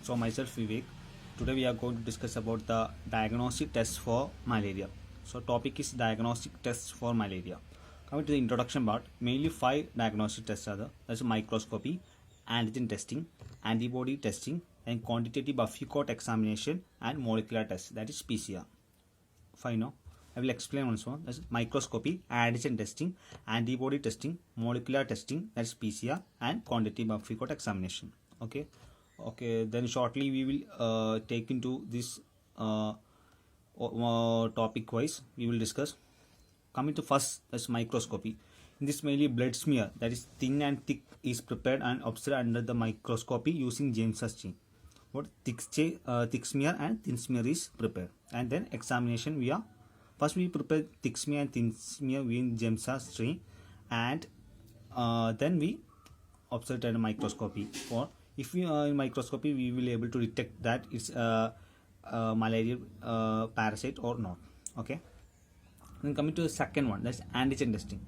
So myself Vivek. Today we are going to discuss about the diagnostic test for malaria. So topic is diagnostic tests for malaria. Coming to the introduction part, mainly 5 diagnostic tests are there. That's microscopy, antigen testing, antibody testing, and quantitative buffy coat examination and molecular test. That is PCR. Fine now. I will explain once more. That's microscopy, antigen testing, antibody testing, molecular testing, that's PCR, and quantitative buffy coat examination. Okay, then shortly we will take into this topic wise we will discuss. Coming to first, that's microscopy. In this mainly blood smear, that is thin and thick, is prepared and observed under the microscopy using James's chain. What thick smear and thin smear is prepared, and then examination via first we prepare thick smear and thin smear with James's chain, and then we observe at a microscopy. Or if we in microscopy we will able to detect that it's malaria parasite or not. Okay, then coming to the second one, that's antigen testing.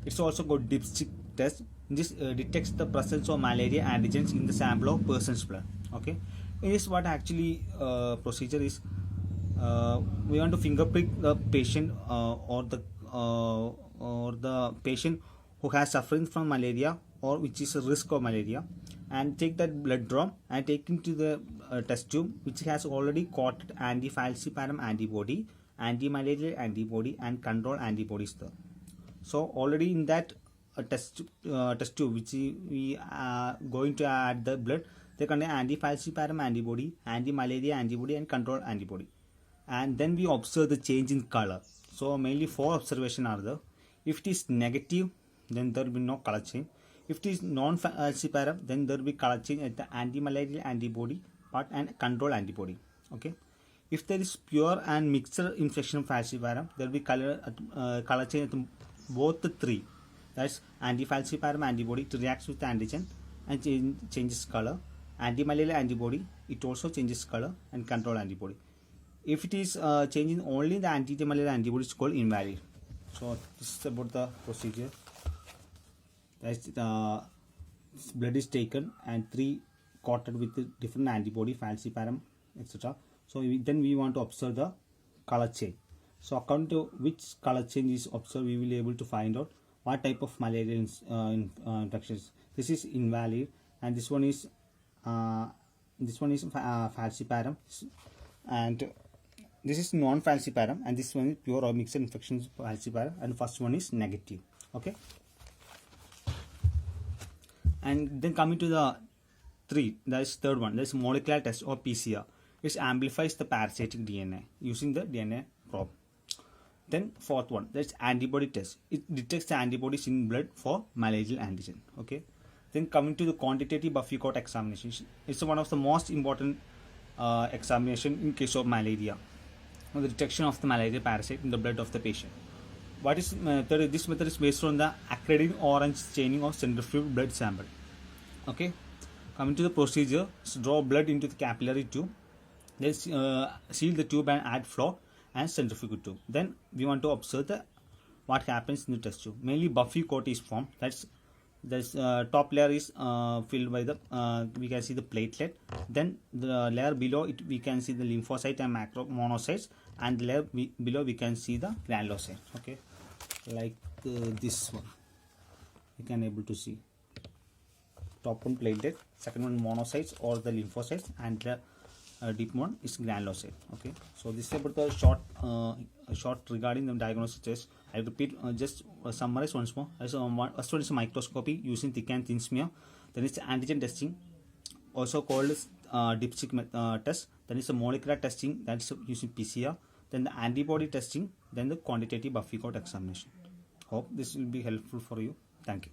It's also called dipstick test. This detects the presence of malaria antigens in the sample of person's blood. Okay, is what actually procedure is. We want to fingerprint the patient or the patient who has suffering from malaria or which is a risk of malaria, and take that blood draw and take into the test tube which has already coated anti-falciparum antibody, anti-malarial antibody, and control antibodies there. So already in that test tube which we are going to add the blood, they contain anti-falciparum antibody, anti-malaria antibody, and control antibody. And then we observe the change in color. So mainly 4 observations are there. If it is negative, then there will be no color change. If it is non-falciparum, then there will be color change at the anti-malarial antibody part and control antibody. Okay. If there is pure and mixed infection of falciparum, there will be color change at both the 3. That's anti-falciparum antibody, it reacts with the antigen and changes color. Anti-malarial antibody, it also changes color, and control antibody. If it is changing only the anti-malarial antibody, it's called invalid. So this is about the procedure. That's blood is taken and 3 coated with different antibody, falciparum, etc. So then we want to observe the color change. So according to which color change is observed, we will be able to find out what type of malaria infections. This is invalid, and this one is falciparum, and this is non-falciparum, and this one is pure or mixed infections falciparum, and first one is negative. Okay, and then coming to the 3, that is third one, that is molecular test or PCR. It amplifies the parasitic DNA using the DNA probe. Then fourth one, that's antibody test. It detects the antibodies in blood for malarial antigen. Okay. Then coming to the quantitative buffy coat examination, it's one of the most important examination in case of malaria. The detection of the malaria parasite in the blood of the patient. What is method? This method is based on the acridine orange staining of centrifugal blood sample. Okay. Coming to the procedure, so draw blood into the capillary tube. Then seal the tube and add flow and centrifugal tube. Then we want to observe what happens in the test tube. Mainly buffy coat is formed. That's top layer is filled by the we can see the platelet. Then the layer below it we can see the lymphocyte and macromonocytes, and the layer below we can see the granulocyte. Okay, like this one you can able to see. Top one platelet, second one monocytes or the lymphocytes, and the deep one is granulocyte. Okay, so this is about the short regarding the diagnostic test. I repeat, just summarize once more. First one is microscopy using thick and thin smear. Then it's antigen testing, also called dipstick test. Then it's a molecular testing, that's using PCR. Then the antibody testing. Then the quantitative buffy coat examination. Hope this will be helpful for you. Thank you.